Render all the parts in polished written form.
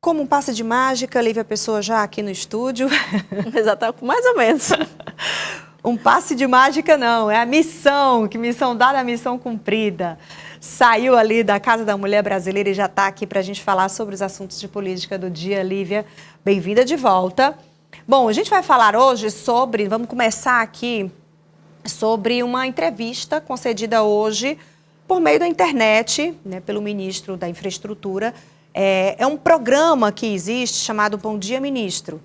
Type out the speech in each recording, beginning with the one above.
Como um passe de mágica, Lívia Pessoa já aqui no estúdio. Exatamente, mais ou menos. Um passe de mágica não, é a missão, que missão dada, a missão cumprida. Saiu ali da Casa da Mulher Brasileira e já está aqui para a gente falar sobre os assuntos de política do dia. Lívia, bem-vinda de volta. Bom, a gente vai falar hoje sobre, vamos começar aqui, sobre uma entrevista concedida hoje por meio da internet, né, pelo ministro da Infraestrutura. É um programa que existe chamado Bom Dia Ministro.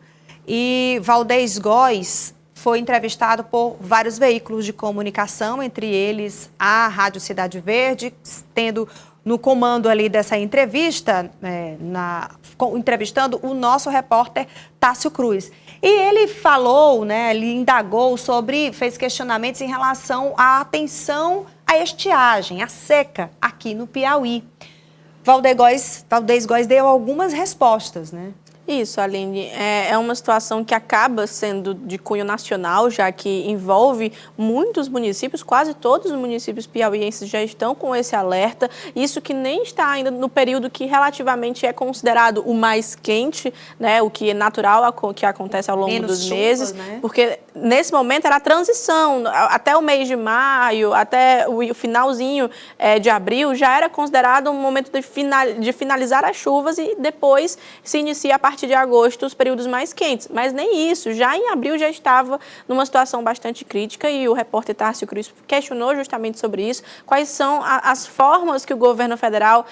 E Valdez Góes foi entrevistado por vários veículos de comunicação, entre eles a Rádio Cidade Verde, tendo no comando ali dessa entrevista, entrevistando o nosso repórter Tássio Cruz. E ele falou, né, ele indagou sobre, fez questionamentos em relação à atenção à estiagem, à seca aqui no Piauí. Valdez Góes deu algumas respostas, né? Isso, Aline, é uma situação que acaba sendo de cunho nacional, já que envolve muitos municípios, quase todos os municípios piauienses já estão com esse alerta, isso que nem está ainda no período que relativamente é considerado o mais quente, né, o que é natural que acontece ao longo dos meses, né? Porque nesse momento era a transição, até o mês de maio, até o finalzinho de abril, já era considerado um momento de finalizar as chuvas e depois se inicia a partir de agosto os períodos mais quentes, mas nem isso, já em abril já estava numa situação bastante crítica e o repórter Tássio Cruz questionou justamente sobre isso, quais são as formas que o governo federal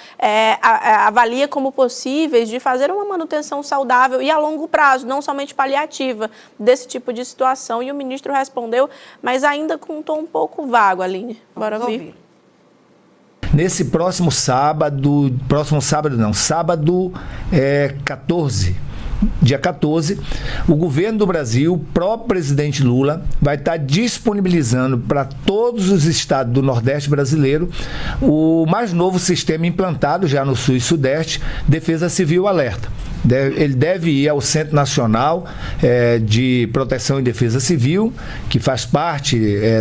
avalia como possíveis de fazer uma manutenção saudável e a longo prazo, não somente paliativa, desse tipo de situação, e o ministro respondeu, mas ainda com um tom um pouco vago, Aline. Bora ouvir. Nesse sábado 14, dia 14, o governo do Brasil, o próprio presidente Lula, vai estar disponibilizando para todos os estados do Nordeste brasileiro o mais novo sistema implantado já no Sul e Sudeste, Defesa Civil Alerta. Ele deve ir ao Centro Nacional de Proteção e Defesa Civil, que faz parte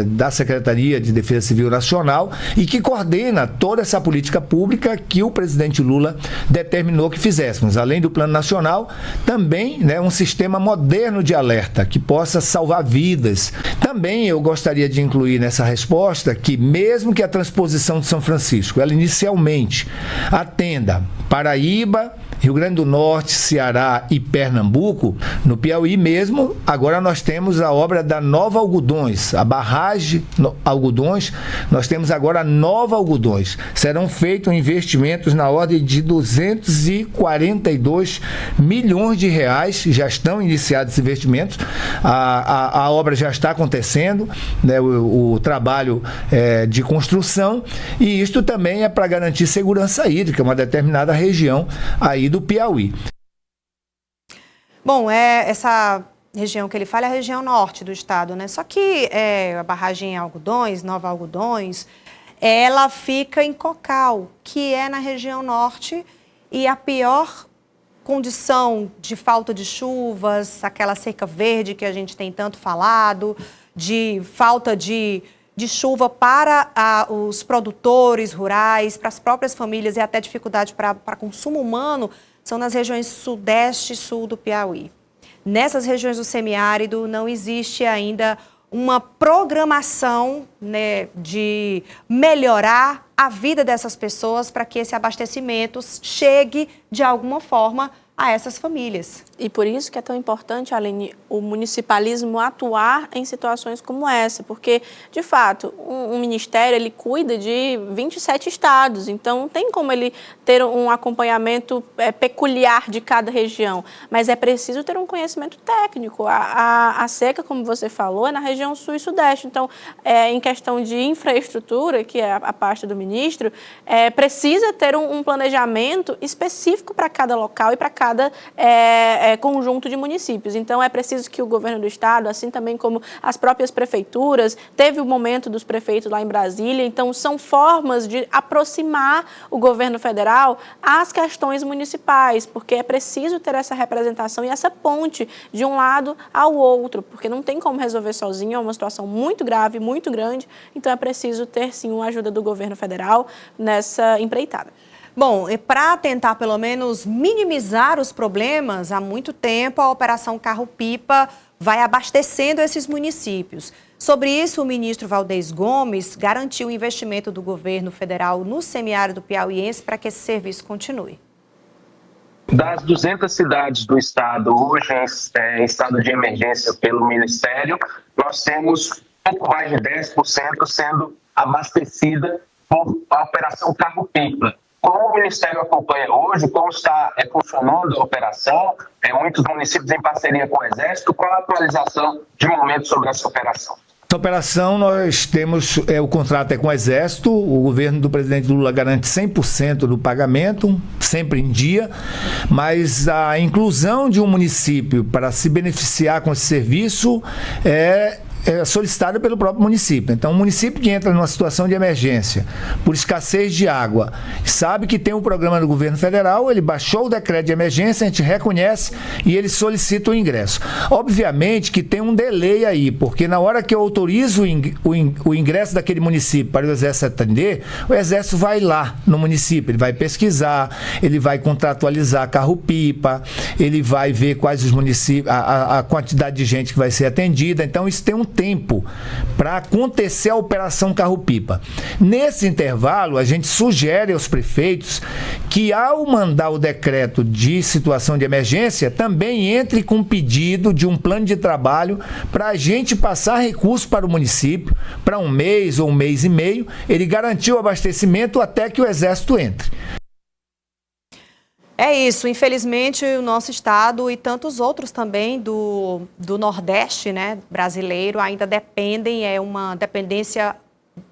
da Secretaria de Defesa Civil Nacional e que coordena toda essa política pública que o presidente Lula determinou que fizéssemos. Além do Plano Nacional, também, né, um sistema moderno de alerta que possa salvar vidas. Também eu gostaria de incluir nessa resposta que, mesmo que a transposição de São Francisco, ela inicialmente atenda Paraíba, Rio Grande do Norte, Ceará e Pernambuco, no Piauí mesmo, agora nós temos a obra da Nova Algodões, a barragem Algodões, nós temos agora a Nova Algodões. Serão feitos investimentos na ordem de 242 milhões de reais, já estão iniciados esses investimentos, a obra já está acontecendo, né, o trabalho de construção, e isto também é para garantir segurança hídrica, uma determinada região aí do Piauí. Bom, essa região que ele fala é a região norte do estado, né? Só que a barragem Algodões, Nova Algodões, ela fica em Cocal, que é na região norte, e a pior condição de falta de chuvas, aquela seca verde que a gente tem tanto falado, de falta de chuva para os produtores rurais, para as próprias famílias e até dificuldade para consumo humano, são nas regiões sudeste e sul do Piauí. Nessas regiões do semiárido não existe ainda uma programação, né, de melhorar a vida dessas pessoas para que esse abastecimento chegue de alguma forma a essas famílias. E por isso que é tão importante, Aline, o municipalismo atuar em situações como essa, porque, de fato, um ministério, ele cuida de 27 estados, então não tem como ele ter um acompanhamento peculiar de cada região, mas é preciso ter um conhecimento técnico. A seca, como você falou, é na região sul e sudeste, então, em questão de infraestrutura, que é a pasta do ministro, precisa ter um planejamento específico para cada local e para cada conjunto de municípios. Então, é preciso que o governo do estado, assim também como as próprias prefeituras, teve o momento dos prefeitos lá em Brasília, então são formas de aproximar o governo federal às questões municipais, porque é preciso ter essa representação e essa ponte de um lado ao outro, porque não tem como resolver sozinho, é uma situação muito grave, muito grande, então é preciso ter sim uma ajuda do governo federal nessa empreitada. Bom, para tentar pelo menos minimizar os problemas, há muito tempo a Operação Carro-Pipa vai abastecendo esses municípios. Sobre isso, o ministro Valdez Gomes garantiu o investimento do governo federal no semiárido piauiense para que esse serviço continue. Das 200 cidades do estado, hoje em estado de emergência pelo Ministério, nós temos pouco mais de 10% sendo abastecida por a Operação Carro-Pipa. Como o Ministério acompanha hoje, como está funcionando a operação, muitos municípios em parceria com o Exército, qual a atualização de momento sobre essa operação? Essa operação, nós temos, o contrato é com o Exército, o governo do presidente Lula garante 100% do pagamento, sempre em dia, mas a inclusão de um município para se beneficiar com esse serviço é solicitada pelo próprio município. Então, um município que entra numa situação de emergência por escassez de água, sabe que tem um programa do governo federal, ele baixou o decreto de emergência, a gente reconhece e ele solicita o ingresso. Obviamente que tem um delay aí, porque na hora que eu autorizo o ingresso daquele município para o Exército atender, o Exército vai lá no município, ele vai pesquisar, ele vai contratualizar carro-pipa, ele vai ver quais os municípios, a quantidade de gente que vai ser atendida. Então, isso tem um tempo para acontecer a Operação Carro-Pipa. Nesse intervalo, a gente sugere aos prefeitos que, ao mandar o decreto de situação de emergência, também entre com pedido de um plano de trabalho para a gente passar recursos para o município, para um mês ou um mês e meio, ele garantiu o abastecimento até que o Exército entre. É isso, infelizmente o nosso estado e tantos outros também do Nordeste, né, brasileiro ainda dependem, é uma dependência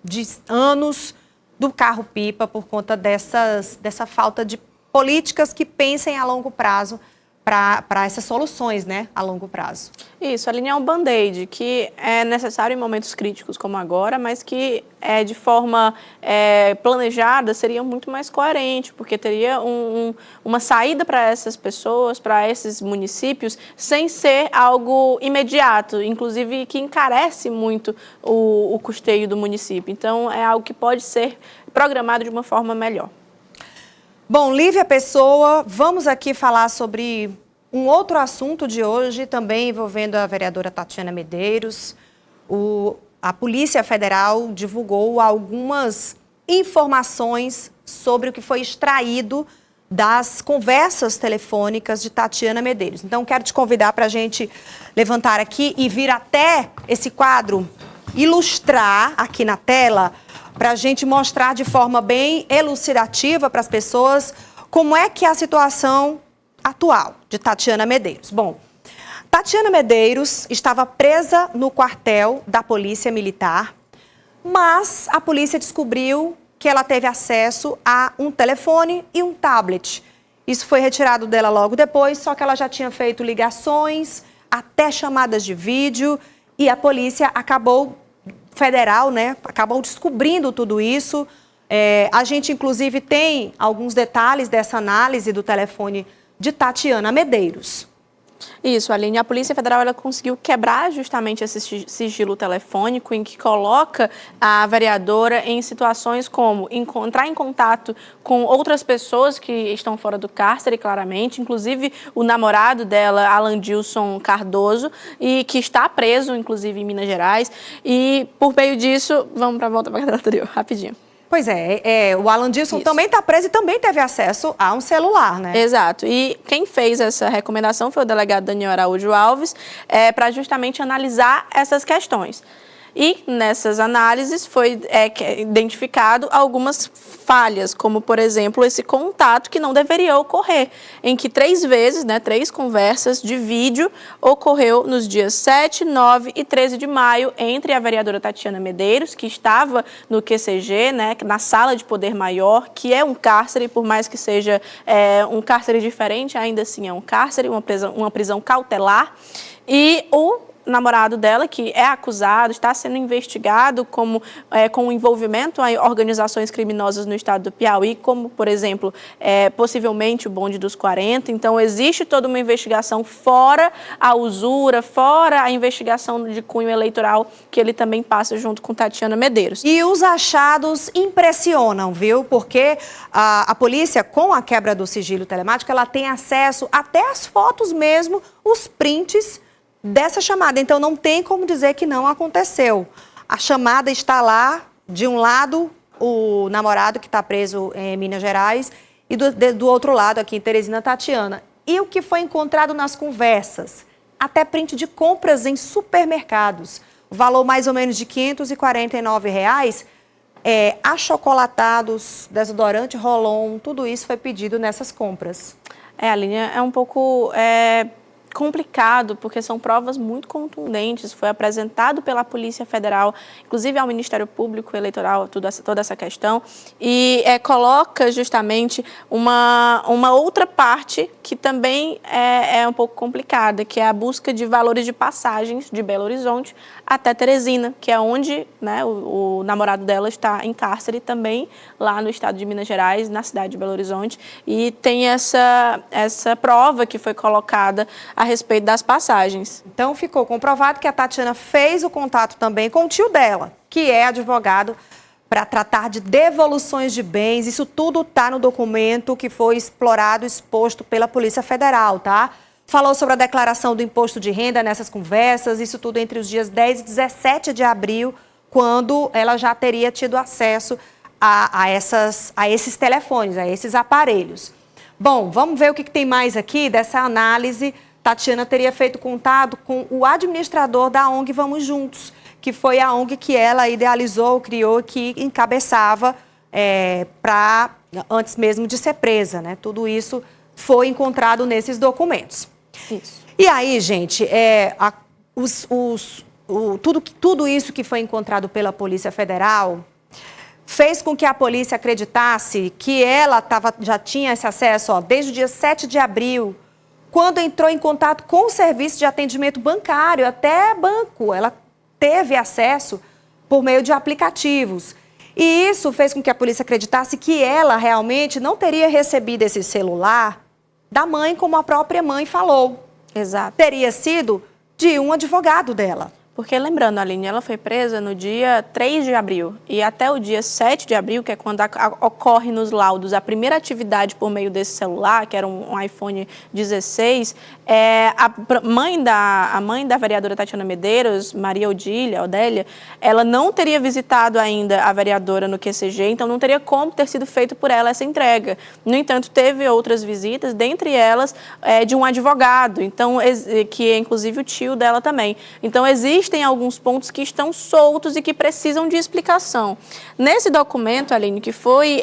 de anos do carro-pipa por conta dessa falta de políticas que pensem a longo prazo para essas soluções, né, a longo prazo. Isso, alinhar um band-aid, que é necessário em momentos críticos como agora, mas que de forma planejada seria muito mais coerente, porque teria uma saída para essas pessoas, para esses municípios, sem ser algo imediato, inclusive que encarece muito o custeio do município. Então, é algo que pode ser programado de uma forma melhor. Bom, Lívia Pessoa, vamos aqui falar sobre um outro assunto de hoje, também envolvendo a vereadora Tatiana Medeiros. A Polícia Federal divulgou algumas informações sobre o que foi extraído das conversas telefônicas de Tatiana Medeiros. Então, quero te convidar para a gente levantar aqui e vir até esse quadro, ilustrar aqui na tela, para a gente mostrar de forma bem elucidativa para as pessoas como é que é a situação atual de Tatiana Medeiros. Bom, Tatiana Medeiros estava presa no quartel da Polícia Militar, mas a polícia descobriu que ela teve acesso a um telefone e um tablet. Isso foi retirado dela logo depois, só que ela já tinha feito ligações, até chamadas de vídeo, e a polícia federal, né, acabou descobrindo tudo isso. A gente, inclusive, tem alguns detalhes dessa análise do telefone de Tatiana Medeiros. Isso, Aline, a Polícia Federal ela conseguiu quebrar justamente esse sigilo telefônico em que coloca a vereadora em situações como entrar em contato com outras pessoas que estão fora do cárcere, claramente, inclusive o namorado dela, Alandilson Cardoso, e que está preso, inclusive, em Minas Gerais. E, por meio disso, vamos para a volta para a cadeira anterior, rapidinho. Pois o Alandilson também está preso e também teve acesso a um celular, né? Exato. E quem fez essa recomendação foi o delegado Daniel Araújo Alves, para justamente analisar essas questões. E nessas análises foi identificado algumas falhas, como, por exemplo, esse contato que não deveria ocorrer, em que 3 vezes, 3 conversas de vídeo ocorreu nos dias 7, 9 e 13 de maio entre a vereadora Tatiana Medeiros, que estava no QCG, na sala de poder maior, que é um cárcere, por mais que seja um cárcere diferente, ainda assim é um cárcere, uma prisão cautelar, e o namorado dela, que é acusado, está sendo investigado com envolvimento a organizações criminosas no estado do Piauí, como, por exemplo, possivelmente o bonde dos 40. Então, existe toda uma investigação fora a usura, fora a investigação de cunho eleitoral que ele também passa junto com Tatiana Medeiros. E os achados impressionam, viu? Porque a polícia, com a quebra do sigilo telemático, ela tem acesso até às fotos mesmo, os prints dessa chamada. Então, não tem como dizer que não aconteceu. A chamada está lá, de um lado, o namorado que está preso em Minas Gerais e do outro lado, aqui em Teresina, Tatiana. E o que foi encontrado nas conversas? Até print de compras em supermercados. O valor mais ou menos de R$ 549. Achocolatados, desodorante, Rolon, tudo isso foi pedido nessas compras. Aline, é um pouco complicado, porque são provas muito contundentes. Foi apresentado pela Polícia Federal, inclusive ao Ministério Público Eleitoral, toda essa questão, e coloca justamente uma outra parte que também é um pouco complicada, que é a busca de valores de passagens de Belo Horizonte até Teresina, que é onde, né, o namorado dela está em cárcere também, lá no estado de Minas Gerais, na cidade de Belo Horizonte, e tem essa prova que foi colocada a respeito das passagens. Então, ficou comprovado que a Tatiana fez o contato também com o tio dela, que é advogado para tratar de devoluções de bens. Isso tudo está no documento que foi exposto pela Polícia Federal, tá? Falou sobre a declaração do imposto de renda nessas conversas, isso tudo entre os dias 10 e 17 de abril, quando ela já teria tido acesso a esses telefones, a esses aparelhos. Bom, vamos ver o que tem mais aqui dessa análise. Tatiana teria feito contato com o administrador da ONG Vamos Juntos, que foi a ONG que ela idealizou, criou, que encabeçava antes mesmo de ser presa, né? Tudo isso foi encontrado nesses documentos. Isso. E aí, gente, tudo isso que foi encontrado pela Polícia Federal fez com que a polícia acreditasse que ela já tinha esse acesso desde o dia 7 de abril, quando entrou em contato com o serviço de atendimento bancário, até banco. Ela teve acesso por meio de aplicativos. E isso fez com que a polícia acreditasse que ela realmente não teria recebido esse celular da mãe, como a própria mãe falou. Exato. Teria sido de um advogado dela. Porque, lembrando, Aline, ela foi presa no dia 3 de abril e até o dia 7 de abril, que é quando ocorre nos laudos a primeira atividade por meio desse celular, que era um iPhone 16, a mãe da vereadora Tatiana Medeiros, Maria Odélia, ela não teria visitado ainda a vereadora no QCG, então não teria como ter sido feito por ela essa entrega. No entanto, teve outras visitas, dentre elas de um advogado, então, que é inclusive o tio dela também. Então, existem alguns pontos que estão soltos e que precisam de explicação. Nesse documento, Aline, que foi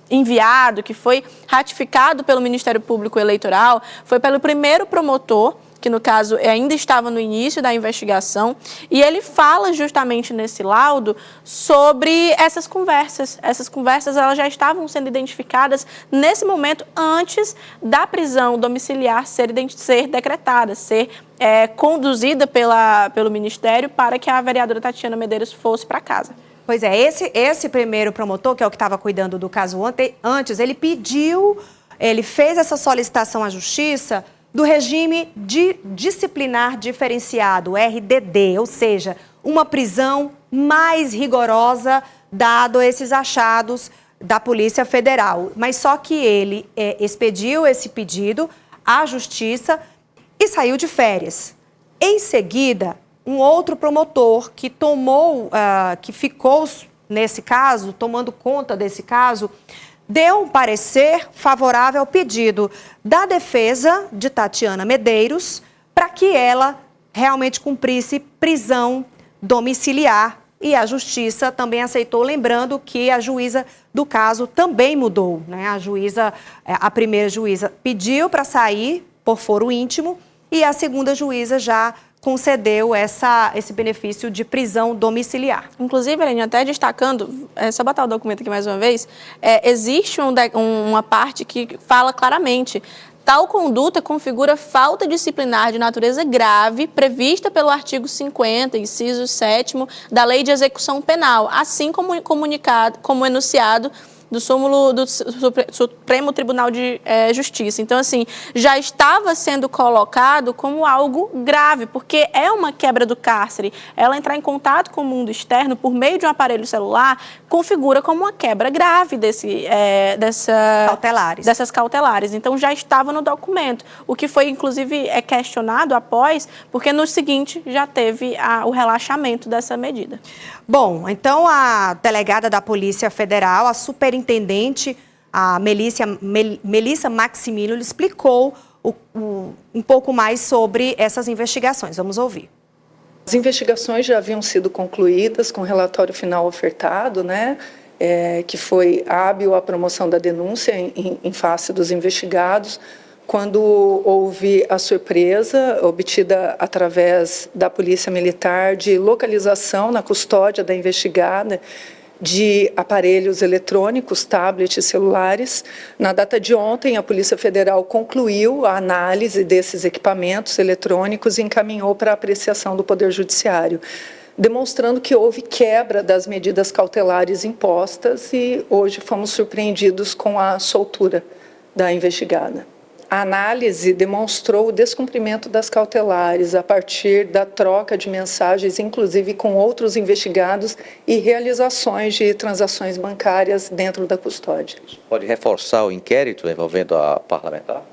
enviado, que foi ratificado pelo Ministério Público Eleitoral, foi pelo primeiro promotor, que no caso ainda estava no início da investigação, e ele fala justamente nesse laudo sobre essas conversas. Essas conversas elas já estavam sendo identificadas nesse momento antes da prisão domiciliar ser decretada, ser conduzida pelo Ministério para que a vereadora Tatiana Medeiros fosse para casa. Pois é, esse primeiro promotor, que é o que estava cuidando do caso antes, ele fez essa solicitação à Justiça do regime de disciplinar diferenciado, RDD, ou seja, uma prisão mais rigorosa, dado esses achados da Polícia Federal. Mas só que ele expediu esse pedido à Justiça e saiu de férias. Em seguida, um outro promotor que ficou nesse caso, tomando conta desse caso, deu um parecer favorável ao pedido da defesa de Tatiana Medeiros para que ela realmente cumprisse prisão domiciliar, e a Justiça também aceitou, lembrando que a juíza do caso também mudou, né? A primeira juíza pediu para sair por foro íntimo e a segunda juíza já concedeu esse benefício de prisão domiciliar. Inclusive, Helene, até destacando, só botar o documento aqui mais uma vez, existe uma parte que fala claramente: Tal conduta configura falta disciplinar de natureza grave prevista pelo artigo 50, inciso 7º da Lei de Execução Penal, assim como enunciado do súmulo do Supremo Tribunal de Justiça. Então, assim, já estava sendo colocado como algo grave, porque é uma quebra do cárcere. Ela entrar em contato com o mundo externo por meio de um aparelho celular configura como uma quebra grave dessas cautelares. Então, já estava no documento, o que foi, inclusive, questionado após, porque no seguinte já teve o relaxamento dessa medida. Bom, então a delegada da Polícia Federal, a superintendente, a Melissa Maximiliano, explicou um pouco mais sobre essas investigações. Vamos ouvir. As investigações já haviam sido concluídas com o relatório final ofertado, né, que foi hábil à promoção da denúncia em face dos investigados, quando houve a surpresa obtida através da Polícia Militar de localização na custódia da investigada de aparelhos eletrônicos, tablets e celulares. Na data de ontem, a Polícia Federal concluiu a análise desses equipamentos eletrônicos e encaminhou para a apreciação do Poder Judiciário, demonstrando que houve quebra das medidas cautelares impostas e hoje fomos surpreendidos com a soltura da investigada. A análise demonstrou o descumprimento das cautelares a partir da troca de mensagens, inclusive com outros investigados, e realizações de transações bancárias dentro da custódia. Pode reforçar o inquérito envolvendo a parlamentar?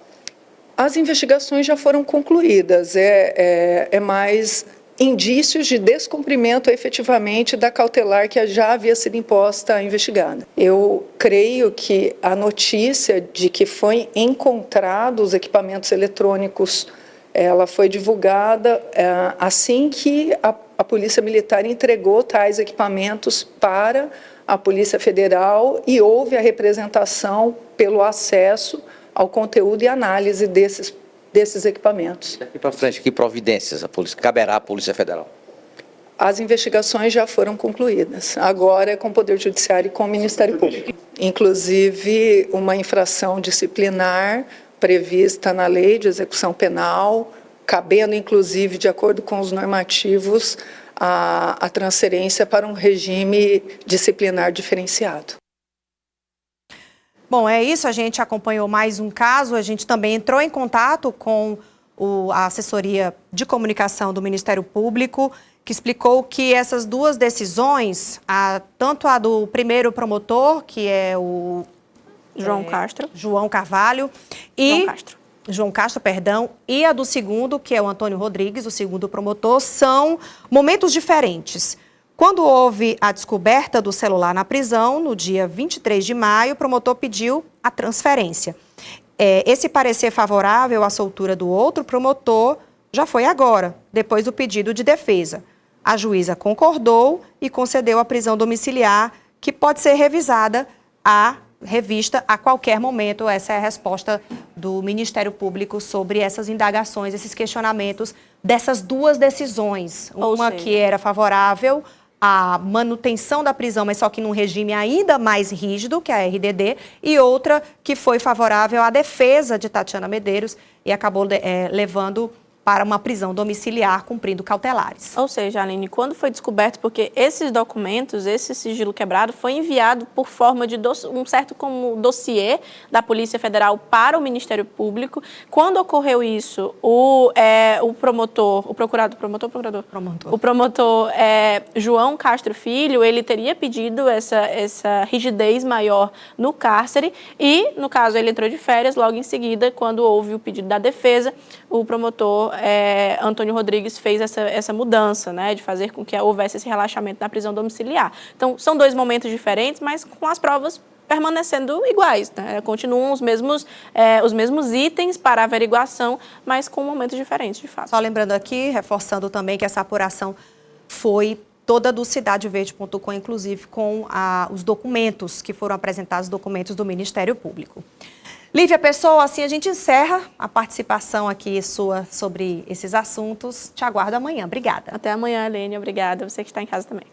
As investigações já foram concluídas, mais indícios de descumprimento efetivamente da cautelar que já havia sido imposta à investigada. Eu creio que a notícia de que foi encontrado os equipamentos eletrônicos, ela foi divulgada assim que a Polícia Militar entregou tais equipamentos para a Polícia Federal e houve a representação pelo acesso ao conteúdo e análise desses equipamentos. Daqui para frente, que providências caberá à Polícia Federal? As investigações já foram concluídas. Agora é com o Poder Judiciário e com o Ministério Público. Inclusive, uma infração disciplinar prevista na Lei de Execução Penal, cabendo, inclusive, de acordo com os normativos, a transferência para um regime disciplinar diferenciado. Bom, é isso, a gente acompanhou mais um caso, a gente também entrou em contato com a assessoria de comunicação do Ministério Público, que explicou que essas duas decisões, tanto a do primeiro promotor, que é o João Carvalho, e João Castro, e a do segundo, que é o Antônio Rodrigues, o segundo promotor, são momentos diferentes. Quando houve a descoberta do celular na prisão, no dia 23 de maio, o promotor pediu a transferência. Esse parecer favorável à soltura do outro promotor já foi agora, depois do pedido de defesa. A juíza concordou e concedeu a prisão domiciliar, que pode ser revista a qualquer momento. Essa é a resposta do Ministério Público sobre essas indagações, esses questionamentos dessas duas decisões. Uma que era favorável a manutenção da prisão, mas só que num regime ainda mais rígido, que é a RDD, e outra que foi favorável à defesa de Tatiana Medeiros e acabou levando para uma prisão domiciliar, cumprindo cautelares. Ou seja, Aline, quando foi descoberto, porque esses documentos, esse sigilo quebrado, foi enviado por forma de um certo como dossiê da Polícia Federal para o Ministério Público. Quando ocorreu isso, o promotor João Castro Filho, ele teria pedido essa rigidez maior no cárcere e, no caso, ele entrou de férias logo em seguida, quando houve o pedido da defesa, o promotor Antônio Rodrigues fez essa mudança, né, de fazer com que houvesse esse relaxamento na prisão domiciliar. Então, são dois momentos diferentes, mas com as provas permanecendo iguais, né? Continuam os mesmos itens para averiguação, mas com momentos diferentes, de fato. Só lembrando aqui, reforçando também que essa apuração foi toda do CidadeVerde.com, inclusive com os documentos que foram apresentados, documentos do Ministério Público. Lívia Pessoa, assim a gente encerra a participação aqui sua sobre esses assuntos. Te aguardo amanhã. Obrigada. Até amanhã, Helene. Obrigada. Você que está em casa também.